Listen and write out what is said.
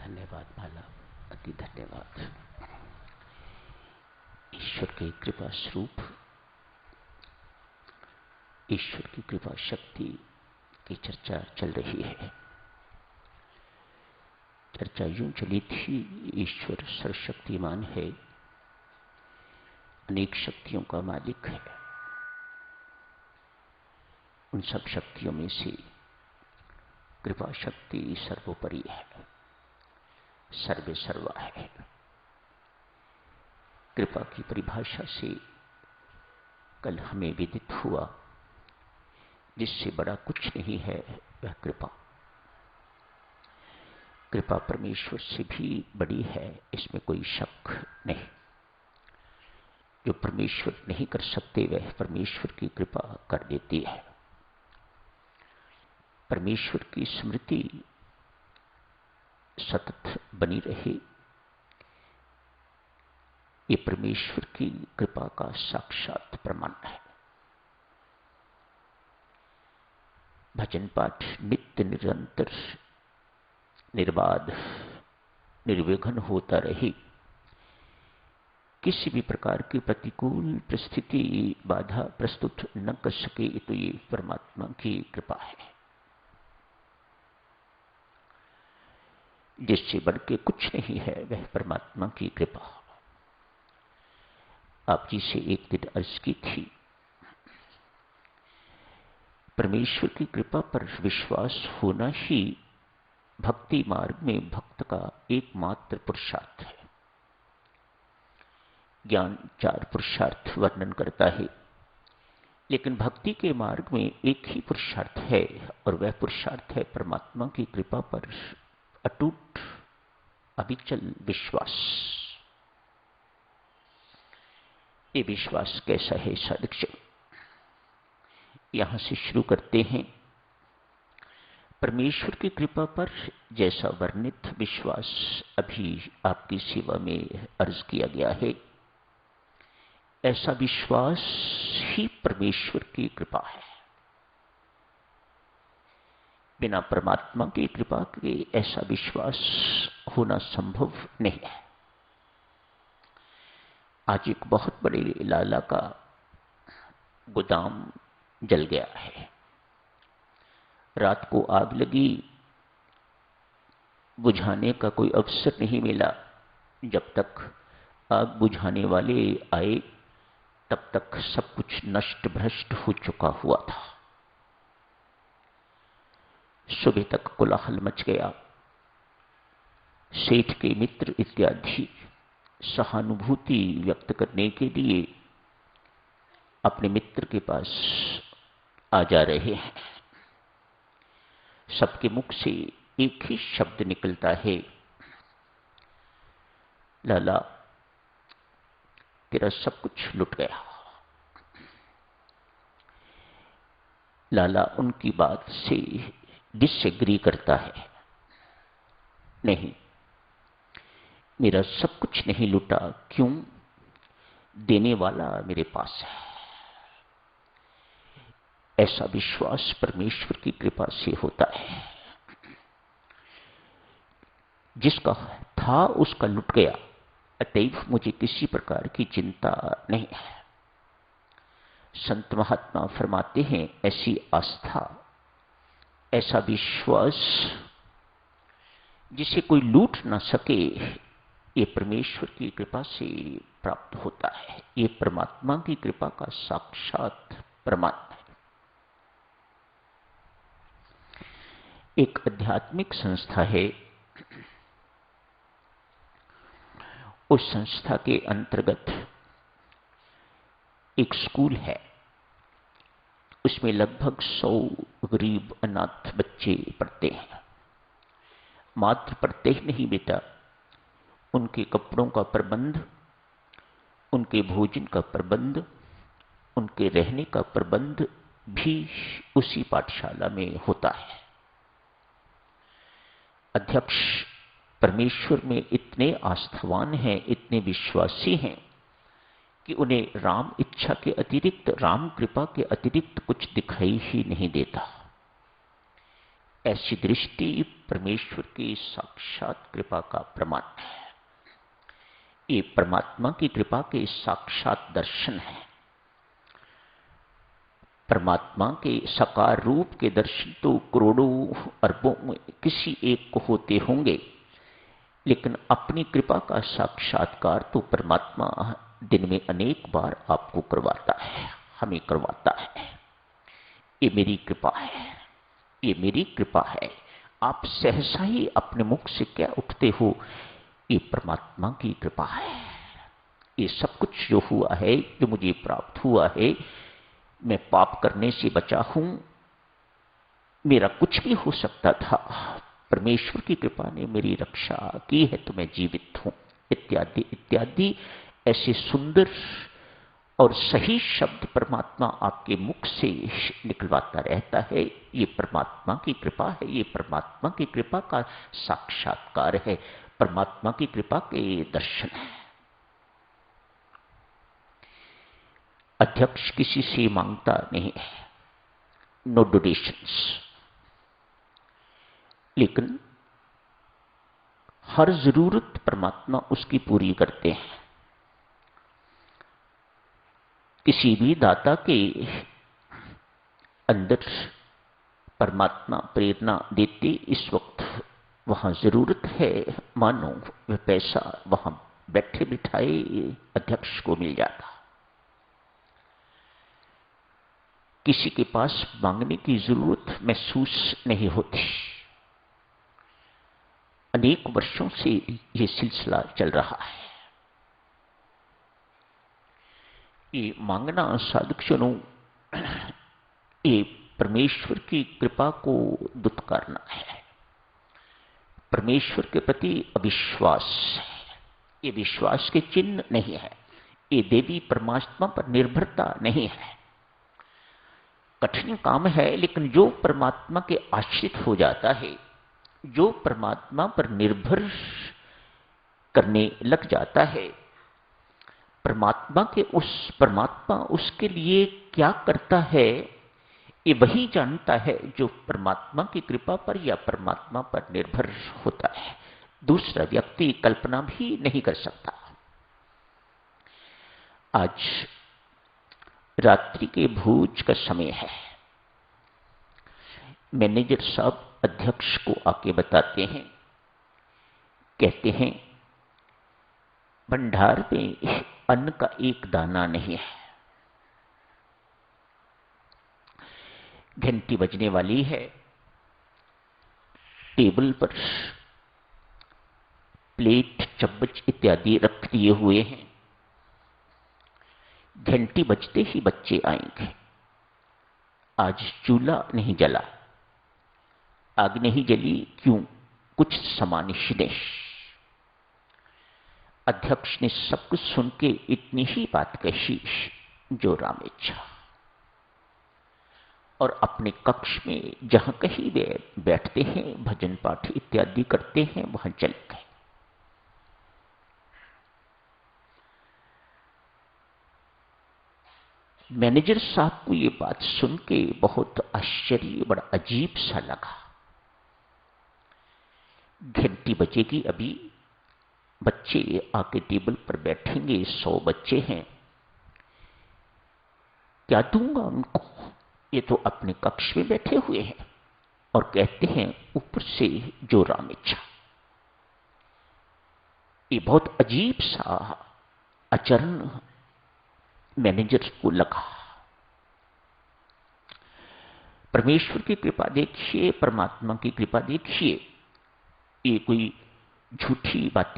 धन्यवाद माला, अति धन्यवाद। ईश्वर के कृपा स्वरूप, ईश्वर की कृपा शक्ति की चर्चा चल रही है। चर्चा यूं चली थी, ईश्वर सर्वशक्तिमान है, अनेक शक्तियों का मालिक है। उन सब शक्तियों में से कृपा शक्ति सर्वोपरि है, सर्वे सर्वा है। कृपा की परिभाषा से कल हमें विदित हुआ, जिससे बड़ा कुछ नहीं है वह कृपा। कृपा परमेश्वर से भी बड़ी है, इसमें कोई शक नहीं। जो परमेश्वर नहीं कर सकते वह परमेश्वर की कृपा कर देती है। परमेश्वर की स्मृति सतत बनी रहे, ये परमेश्वर की कृपा का साक्षात प्रमाण है। भजन पाठ नित्य निरंतर निर्बाध निर्विघ्न होता रहे, किसी भी प्रकार की प्रतिकूल परिस्थिति बाधा प्रस्तुत न कर सके, तो ये परमात्मा की कृपा है। जिससे बढ़ के कुछ नहीं है वह परमात्मा की कृपा। आप जी से एक दिन अर्ज की थी, परमेश्वर की कृपा पर विश्वास होना ही भक्ति मार्ग में भक्त का एकमात्र पुरुषार्थ है। ज्ञान 4 पुरुषार्थ वर्णन करता है, लेकिन भक्ति के मार्ग में एक ही पुरुषार्थ है, और वह पुरुषार्थ है परमात्मा की कृपा पर अटूट अविचल विश्वास। ये विश्वास कैसा है साधक? यहां से शुरू करते हैं। परमेश्वर की कृपा पर जैसा वर्णित विश्वास अभी आपकी सेवा में अर्ज किया गया है, ऐसा विश्वास ही परमेश्वर की कृपा है। बिना परमात्मा की कृपा के ऐसा विश्वास होना संभव नहीं है। आज एक बहुत बड़े लाला का गोदाम जल गया है। रात को आग लगी, बुझाने का कोई अवसर नहीं मिला। जब तक आग बुझाने वाले आए तब तक सब कुछ नष्ट भ्रष्ट हो चुका हुआ था। सुबह तक कोलाहल मच गया। सेठ के मित्र इत्यादि सहानुभूति व्यक्त करने के लिए अपने मित्र के पास आ जा रहे हैं। सबके मुख से एक ही शब्द निकलता है, लाला तेरा सब कुछ लुट गया। लाला उनकी बात से डिसएग्री करता है, नहीं, मेरा सब कुछ नहीं लुटा। क्यों? देने वाला मेरे पास है। ऐसा विश्वास परमेश्वर की कृपा से होता है। जिसका था उसका लुट गया, अतएव मुझे किसी प्रकार की चिंता नहीं है। संत महात्मा फरमाते हैं, ऐसी आस्था, ऐसा विश्वास जिसे कोई लूट ना सके, ये परमेश्वर की कृपा से प्राप्त होता है। ये परमात्मा की कृपा का साक्षात प्रमाण है। एक आध्यात्मिक संस्था है, उस संस्था के अंतर्गत एक स्कूल है। उसमें लगभग 100 गरीब अनाथ बच्चे पढ़ते हैं। मात्र पढ़ते ही नहीं बेटा, उनके कपड़ों का प्रबंध, उनके भोजन का प्रबंध, उनके रहने का प्रबंध भी उसी पाठशाला में होता है। अध्यक्ष परमेश्वर में इतने आस्थावान हैं, इतने विश्वासी हैं कि उन्हें राम इच्छा के अतिरिक्त, राम कृपा के अतिरिक्त कुछ दिखाई ही नहीं देता। ऐसी दृष्टि परमेश्वर की साक्षात कृपा का प्रमाण है। ये परमात्मा की कृपा के साक्षात दर्शन है। परमात्मा के साकार रूप के दर्शन तो करोड़ों अरबों में किसी एक को होते होंगे, लेकिन अपनी कृपा का साक्षात्कार तो परमात्मा दिन में अनेक बार आपको करवाता है, हमें करवाता है। ये मेरी कृपा है, ये मेरी कृपा है। आप सहसा ही अपने मुख से क्या उठते हो, ये परमात्मा की कृपा है। ये सब कुछ जो हुआ है, जो मुझे प्राप्त हुआ है, मैं पाप करने से बचा हूं, मेरा कुछ भी हो सकता था, परमेश्वर की कृपा ने मेरी रक्षा की है तो मैं जीवित हूं, इत्यादि इत्यादि ऐसे सुंदर और सही शब्द परमात्मा आपके मुख से निकलवाता रहता है। ये परमात्मा की कृपा है, ये परमात्मा की कृपा का साक्षात्कार है, परमात्मा की कृपा के दर्शन है। अध्यक्ष किसी से मांगता नहीं है, नो डोनेशंस, लेकिन हर जरूरत परमात्मा उसकी पूरी करते हैं। किसी भी दाता के अंदर परमात्मा प्रेरणा देते, इस वक्त वहां जरूरत है, मानो वह पैसा वहां बैठे बिठाए अध्यक्ष को मिल जाता। किसी के पास मांगने की जरूरत महसूस नहीं होती। अनेक वर्षों से यह सिलसिला चल रहा है। ये मांगना साधुक्षणों, ये परमेश्वर की कृपा को दुत्कारना है, परमेश्वर के प्रति अविश्वास है। ये विश्वास के चिन्ह नहीं है, ये देवी परमात्मा पर निर्भरता नहीं है। कठिन काम है, लेकिन जो परमात्मा के आश्रित हो जाता है, जो परमात्मा पर निर्भर करने लग जाता है, परमात्मा उसके लिए क्या करता है, ये वही जानता है जो परमात्मा की कृपा पर या परमात्मा पर निर्भर होता है। दूसरा व्यक्ति कल्पना भी नहीं कर सकता। आज रात्रि के भोज का समय है। मैनेजर साहब अध्यक्ष को आके बताते हैं, कहते हैं भंडार में अन्न का एक दाना नहीं है। घंटी बजने वाली है, टेबल पर प्लेट चम्मच इत्यादि रख दिए हुए हैं। घंटी बजते ही बच्चे आएंगे। आज चूल्हा नहीं जला, आग नहीं जली, क्यों? कुछ समानिशिदेश। अध्यक्ष ने सब कुछ सुन के इतनी ही बात कही जो राम इच्छा, और अपने कक्ष में जहां कहीं वे बैठते हैं, भजन पाठ इत्यादि करते हैं, वहां चले गए। मैनेजर साहब को ये बात सुन के बहुत आश्चर्य, बड़ा अजीब सा लगा। घंटी बजेगी, अभी बच्चे आके टेबल पर बैठेंगे, 100 बच्चे हैं, क्या दूंगा उनको? ये तो अपने कक्ष में बैठे हुए हैं और कहते हैं ऊपर से जो राम इच्छा। ये बहुत अजीब सा आचरण मैनेजर को लगा। परमेश्वर की कृपा देखिए, परमात्मा की कृपा देखिए, ये कोई झूठी बातें